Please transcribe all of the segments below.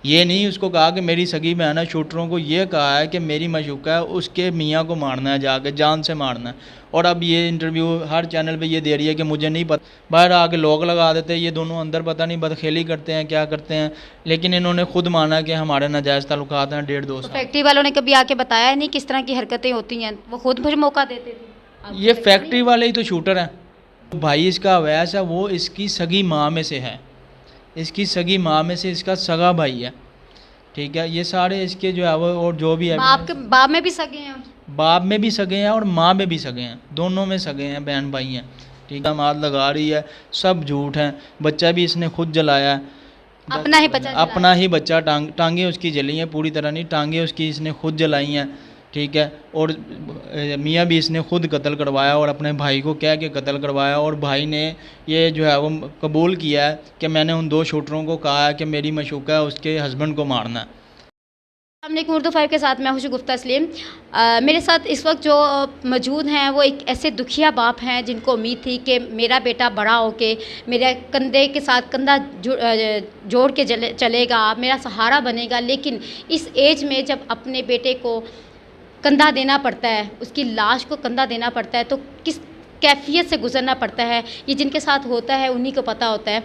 ये नहीं उसको कहा कि मेरी सगी बहन है, शूटरों को ये कहा है कि मेरी मशूका है, उसके मियाँ को मारना है, जाके जान से मारना है। और अब ये इंटरव्यू हर चैनल पे ये दे रही है कि मुझे नहीं पता, बाहर आके लोग लगा देते हैं, ये दोनों अंदर पता नहीं बदखेली करते हैं क्या करते हैं, लेकिन इन्होंने खुद माना कि हमारे नाजायज़ ताल्लुकात हैं 1.5-2 तो साल। फैक्ट्री वालों ने कभी आके बताया नहीं किस तरह की हरकतें होती हैं? वो खुद मुझे मौका देते थे। आपको ये लगता नहीं फैक्ट्री है? वाले ही तो शूटर हैं। भाई इसका अवैस है, वो इसकी सगी माँ में से है, इसकी सगी माँ में से इसका सगा भाई है, ठीक है। ये सारे इसके जो है वो, और जो भी बाप के एविडेंस, बाप में भी सगे हैं? बाप में भी सगे हैं और माँ में भी सगे हैं, दोनों में सगे हैं, बहन भाई हैं, ठीक है। मात लगा रही है, सब झूठ हैं। बच्चा भी इसने खुद जलाया है, अपना ही बच्चा जलाया? अपना ही बच्चा, टांगे उसकी जली हैं, पूरी तरह नहीं, टांगे उसकी इसने खुद जलाई हैं, ठीक है। और मियाँ भी इसने खुद कत्ल करवाया और अपने भाई को कह के कत्ल करवाया, और भाई ने ये जो है वो कबूल किया है कि मैंने उन 2 शूटरों को कहा है कि मेरी मशूका है, उसके हस्बैंड को मारना है। हमने उर्दू 5 के साथ मैं हूँ गुफ्ता तस्लीम। मेरे साथ इस वक्त जो मौजूद हैं वो एक ऐसे दुखिया बाप हैं जिनको उम्मीद थी कि मेरा बेटा बड़ा होके मेरे कंधे के साथ कंधा जोड़ के चलेगा, मेरा सहारा बनेगा। लेकिन इस एज में जब अपने बेटे को कंधा देना पड़ता है, उसकी लाश को कंधा देना पड़ता है, तो किस कैफ़ियत से गुज़रना पड़ता है, ये जिनके साथ होता है उन्हीं को पता होता है।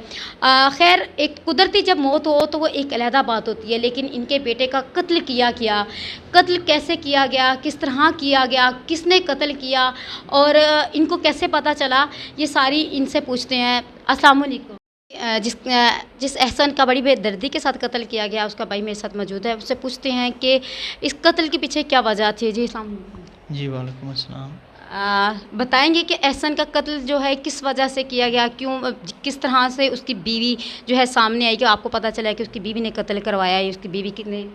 खैर, एक कुदरती जब मौत हो तो वो एक अलहदा बात होती है, लेकिन इनके बेटे का कत्ल किया गया, कत्ल कैसे किया गया, किस तरह किया गया, किसने कत्ल किया और इनको कैसे पता चला, ये सारी इनसे पूछते हैं। अस्सलाम वालेकुम। जिस एहसन का बड़ी बेदर्दी के साथ कत्ल किया गया, उसका भाई मेरे साथ मौजूद है, उससे पूछते हैं कि इस कत्ल के पीछे क्या वजह थी। जी अस्सलाम वालेकुम। जी वालेकुम अस्सलाम। बताएंगे कि एहसन का कत्ल जो है किस वजह से किया गया, क्यों, किस तरह से उसकी बीवी जो है सामने आई कि आपको पता चला कि उसकी बीवी ने कत्ल करवाया है, उसकी बीवी कितने?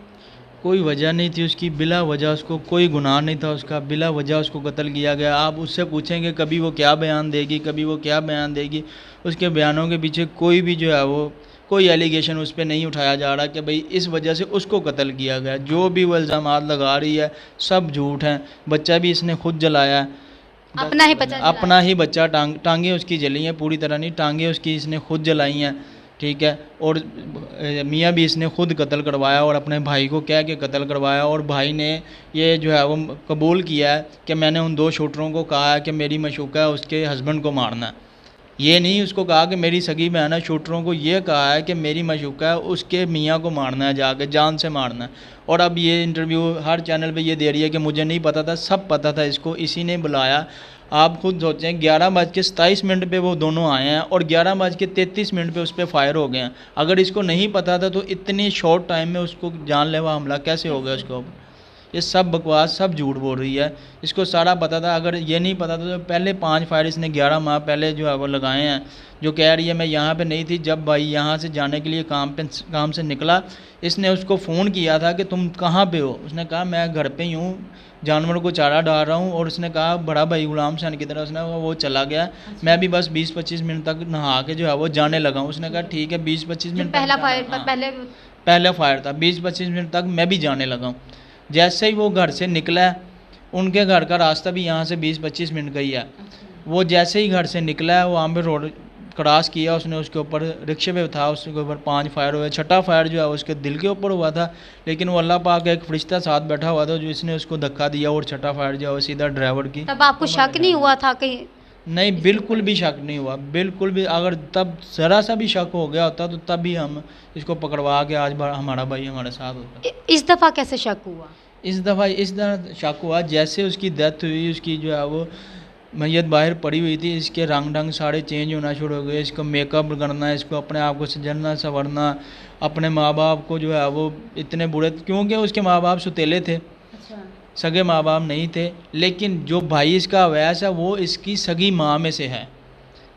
कोई वजह नहीं थी उसकी, बिला वजह उसको कोई गुनाह नहीं था उसका, बिला वजह उसको कत्ल किया गया। आप उससे पूछेंगे कभी वो क्या बयान देगी, कभी वो क्या बयान देगी, उसके बयानों के पीछे कोई भी जो है वो कोई एलिगेशन उस पर नहीं उठाया जा रहा कि भाई इस वजह से उसको कत्ल किया गया। जो भी वो इल्ज़ामात लगा रही है सब झूठ हैं। बच्चा भी इसने खुद जलाया है, अपना ही बच्चा अपना जलाया? ही बच्चा, टांगे उसकी जली हैं, पूरी तरह नहीं, टांगे उसकी इसने खुद जलाई हैं, ठीक है। और मियाँ भी इसने खुद कत्ल करवाया और अपने भाई को कह के कत्ल करवाया, और भाई ने ये जो है वो कबूल किया है कि मैंने उन 2 शूटरों को कहा है कि मेरी मशूका है, उसके हस्बैंड को मारना है। ये नहीं उसको कहा कि मेरी सगी बहन है, शूटरों को ये कहा है कि मेरी मशूका है, उसके मियाँ को मारना है, जाके जान से मारना है। और अब ये इंटरव्यू हर चैनल पे ये दे रही है कि मुझे नहीं पता था, सब पता था इसको, इसी ने बुलाया। आप खुद सोचें, 11:27 पे वो दोनों आए हैं और 11:33 पे उस पर फायर हो गए हैं। अगर इसको नहीं पता था तो इतनी शॉर्ट टाइम में उसको जानलेवा हमला कैसे हो गया उसको? ये सब बकवास, सब झूठ बोल रही है। इसको सारा पता था। अगर ये नहीं पता था तो पहले 5 फायर इसने 11 माह पहले जो है वो लगाए हैं। जो कह रही है मैं यहाँ पे नहीं थी, जब भाई यहाँ से जाने के लिए काम से निकला, इसने उसको फ़ोन किया था कि तुम कहाँ पे हो। उसने कहा मैं घर पे ही हूँ, जानवरों को चारा डाल रहा हूँ। और उसने कहा बड़ा भाई गुलाम हुसैन की तरह, उसने वो चला गया। मैं भी बस 20-25 मिनट तक नहा के जो है वो जाने लगा हूँ। उसने कहा ठीक है 20-25 मिनट पहला तक फायर हाँ, पहले फायर था, 20-25 मिनट तक मैं भी जाने लगा हूँ। जैसे ही वो घर से निकला है, उनके घर का रास्ता भी यहाँ से 20-25 मिनट का ही है। वो जैसे ही घर से निकला है, वो वहाँ पे रोड क्रॉस किया, उसने उसके ऊपर रिक्शे पे था, उसके ऊपर 5 फायर हुए। छठा फायर जो है उसके दिल के ऊपर हुआ था, लेकिन वो अल्लाह पाक एक फरिश्ता साथ बैठा हुआ था जो इसने उसको धक्का दिया, और छठा फायर जो है वो सीधा ड्राइवर की तब आपको शक नहीं हुआ था कहीं? नहीं, बिल्कुल भी शक नहीं हुआ, बिल्कुल भी। अगर तब ज़रा सा भी शक हो गया होता तो तब भी हम इसको पकड़वा के आज हमारा भाई हमारे साथ होता। इस दफ़ा कैसे शक हुआ? इस तरह शक हुआ जैसे उसकी डेथ हुई, उसकी जो है वो मैयत बाहर पड़ी हुई थी, इसके रंग ढंग सारे चेंज होना शुरू हो गए। इसको मेकअप करना, इसको अपने आप को सजरना संवरना, अपने माँ बाप को जो है वो इतने बुरे, क्योंकि उसके माँ बाप सुतेले थे, अच्छा। सगे माँ बाप नहीं थे। लेकिन जो भाई इसका अवैस है वो इसकी सगी माँ में से है,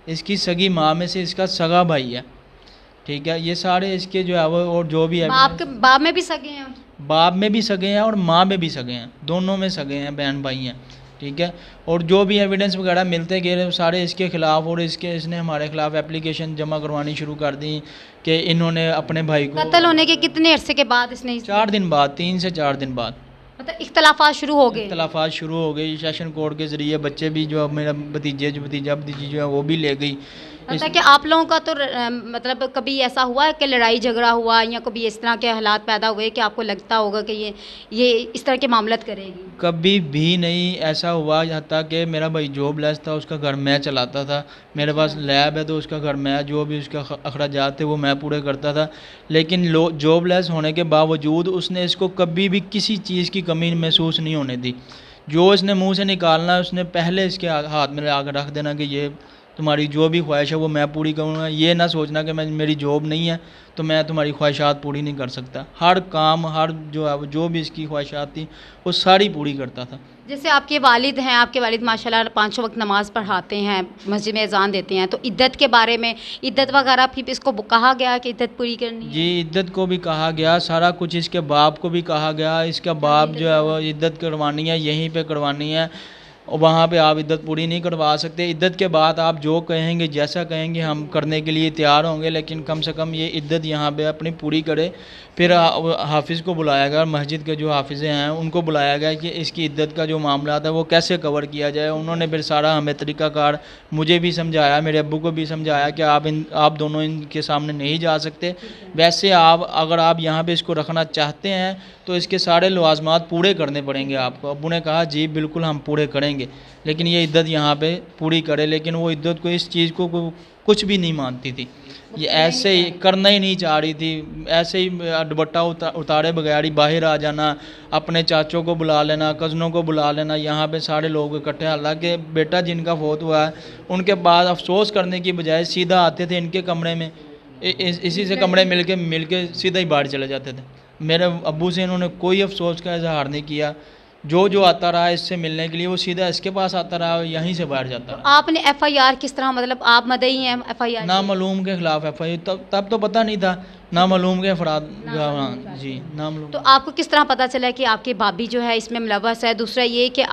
इसकी सगी माँ में से इसका सगा भाई है, ठीक है। ये सारे इसके जो है वो, और जो भी बाप में भी सगे हैं? बाप में भी सगे हैं और माँ में भी सगे हैं, दोनों में सगे हैं, बहन भाई हैं, ठीक है। और जो भी एविडेंस वगैरह मिलते गए सारे इसके ख़िलाफ़, और इसने हमारे ख़िलाफ़ एप्लीकेशन जमा करवानी शुरू कर दी कि इन्होंने अपने भाई को कत्ल होने के कितने अरसे के बाद इसने 4 दिन बाद, 3 से 4 दिन बाद मतलब इख्तलाफात शुरू हो गए? इख्तलाफात शुरू हो गई। सेशन कोर्ट के ज़रिए बच्चे भी, जो मेरा भतीजा भतीजी जो है वो भी ले गई। मतलब कि आप लोगों का तो मतलब कभी ऐसा हुआ है कि लड़ाई झगड़ा हुआ या कभी इस तरह के हालात पैदा हुए कि आपको लगता होगा कि ये इस तरह की मामलत करेगी? कभी भी नहीं ऐसा हुआ, यहाँ तक कि मेरा भाई जॉबलेस था, उसका घर मैं चलाता था। मेरे पास लैब है तो उसका घर मैं, जो भी उसका अखराजात थे वो मैं पूरे करता था। लेकिन जॉबलेस होने के बावजूद उसने इसको कभी भी किसी चीज़ की कमी महसूस नहीं होने दी। जो इसने मुंह से निकालना है उसने पहले इसके हाथ में आकर रख देना कि ये तुम्हारी जो भी ख्वाहिश है वो मैं पूरी करूँगा। ये ना सोचना कि मैं मेरी जॉब नहीं है तो मैं तुम्हारी ख्वाहिशात पूरी नहीं कर सकता। हर काम, हर जो है जो भी इसकी ख्वाहिशात थी वो सारी पूरी करता था। जैसे आपके वालिद हैं, आपके वालिद माशाल्लाह पाँचों वक्त नमाज़ पढ़ाते हैं, मस्जिद में अज़ान देते हैं, तो इद्दत के बारे में, इद्दत वगैरह भी इसको कहा गया कि इद्दत पूरी करनी है? जी, इद्दत को भी कहा गया, सारा कुछ इसके बाप को भी कहा गया। इसका बाप जो है वो इद्दत करवानी है, यहीं पे करवानी है, और वहाँ पे आप इद्दत पूरी नहीं करवा सकते। इद्दत के बाद आप जो कहेंगे, जैसा कहेंगे हम करने के लिए तैयार होंगे, लेकिन कम से कम ये इद्दत यहाँ पे अपनी पूरी करे। फिर हाफिज़ को बुलाया गया, मस्जिद के जो हाफिज़े हैं उनको बुलाया गया कि इसकी इद्दत का जो मामला है वो कैसे कवर किया जाए। उन्होंने फिर सारा हमें तरीक़ाकार, मुझे भी समझाया, मेरे अब्बू को भी समझाया कि आप दोनों इनके सामने नहीं जा सकते। वैसे अगर आप यहाँ पे इसको रखना चाहते हैं तो इसके सारे लवाज़मात पूरे करने पड़ेंगे आपको। अब्बू ने कहा जी बिल्कुल हम पूरे करेंगे, लेकिन ये इद्दत यहाँ पे पूरी करे। लेकिन वो इद्दत को, इस चीज़ को कुछ भी नहीं मानती थी। ये ऐसे ही करना ही नहीं चाह रही थी, ऐसे ही दुपट्टा उतारे बगैर ही बाहर आ जाना, अपने चाचों को बुला लेना, कज़नों को बुला लेना, यहाँ पे सारे लोग इकट्ठे। हालांकि बेटा जिनका फौत हुआ है उनके बाद अफसोस करने की बजाय सीधा आते थे इनके कमरे में, इसी से कमरे मिल के सीधा ही बाहर चले जाते थे। मेरे अब्बू से इन्होंने कोई अफसोस का इजहार नहीं किया। जो आता रहा इससे मिलने के लिए वो सीधा इसके पास आता रहा, यहीं से बाहर जाता रहा। आपने एफआईआर किस तरह, मतलब आप मदई हैं एफआईआर? नामालूम के खिलाफ एफआईआर, तब तो पता नहीं था नामालूम के अफराद। जी, नामालूम। तो आपको किस तरह पता चला कि आपकी भाभी जो है इसमें मुलव्वस है? दूसरा ये कि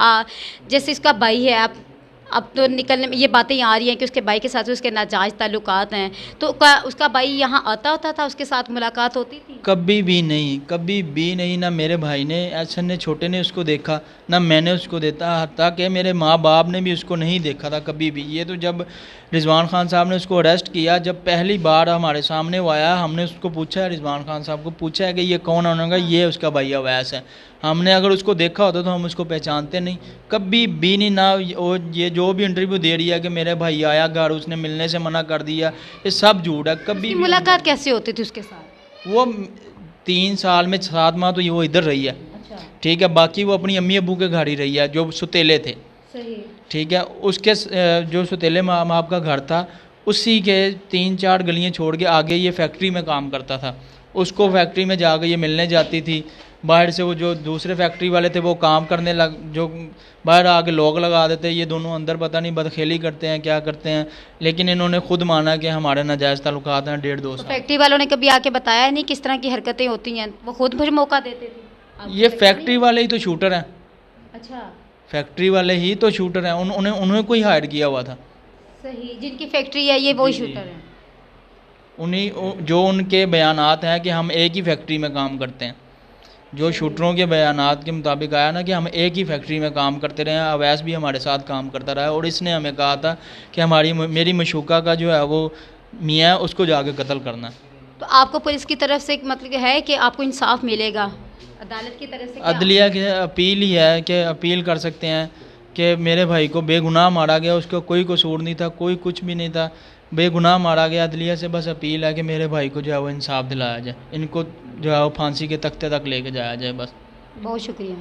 जैसे इसका भाई है, आप अब तो निकलने में ये बातें आ रही हैं कि उसके भाई के साथ उसके नाजायज़ ताल्लुकात हैं, तो उसका भाई यहाँ आता होता था, उसके साथ मुलाकात होती थी? कभी भी नहीं, कभी भी नहीं। ना मेरे भाई ने, ऐसन ने, छोटे ने उसको देखा, ना मैंने उसको देखा, हत्ता कि मेरे माँ बाप ने भी उसको नहीं देखा था कभी भी। ये तो जब रिजवान खान साहब ने उसको अरेस्ट किया, जब पहली बार हमारे सामने वो आया, हमने उसको पूछा है, रिजवान खान साहब को पूछा है कि ये कौन है? उन्होंने कहा ये उसका भाई अवैस है। हमने अगर उसको देखा होता तो हम उसको पहचानते नहीं, कभी भी नहीं। ना ये जो भी इंटरव्यू दे रही है कि मेरे भाई आया घर, उसने मिलने से मना कर दिया, ये सब झूठ है। कभी मुलाकात कैसे होती थी उसके साथ? वो 3 साल में 7 माह तो ये वो इधर रही है, ठीक है। बाकी वो अपनी अम्मी अब्बू के घर ही रही है जो सुतेले थे, ठीक है। उसके जो सुतेले माँ बाप का घर था उसी के 3-4 गलियाँ छोड़ के आगे ये फैक्ट्री में काम करता था। उसको फैक्ट्री में जाकर ये मिलने जाती थी। बाहर से वो जो दूसरे फैक्ट्री वाले थे वो काम करने जो बाहर आके लोग लगा देते, ये दोनों अंदर पता नहीं बदखेली करते हैं क्या करते हैं। लेकिन इन्होंने खुद माना कि हमारे नाजायज़ ताल्लुकात हैं 1.5-2 साल। फैक्ट्री वालों ने कभी आके बताया नहीं किस तरह की हरकतें होती हैं? वो खुद फिर मौका देते थे? ये फैक्ट्री वाले ही तो शूटर हैं। अच्छा, फैक्ट्री वाले ही तो शूटर हैं, उन्होंने कोई हायर किया हुआ था। सही, जिनकी फैक्ट्री है ये वही शूटर हैं। उन्हीं जो उनके बयानात हैं कि हम एक ही फैक्ट्री में काम करते हैं, जो शूटरों के बयानात के मुताबिक आया ना कि हम एक ही फैक्ट्री में काम करते रहे हैं। अवैस भी हमारे साथ काम करता रहा है और इसने हमें कहा था कि मेरी मशूका का जो है वो मियाँ उसको जाके कत्ल करना है। तो आपको पुलिस की तरफ से मतलब है कि आपको इंसाफ मिलेगा? अदालत की तरफ से अदलिया की अपील ही है कि अपील कर सकते हैं कि मेरे भाई को बेगुनाह मारा गया, उसका कोई कसूर नहीं था, कोई कुछ भी नहीं था, बेगुनाह मारा गया। अदलिया से बस अपील है कि मेरे भाई को जो है वो इंसाफ दिलाया जाए, इनको जो है वो फांसी के तख्ते तक लेके जाया जाए बस। बहुत शुक्रिया।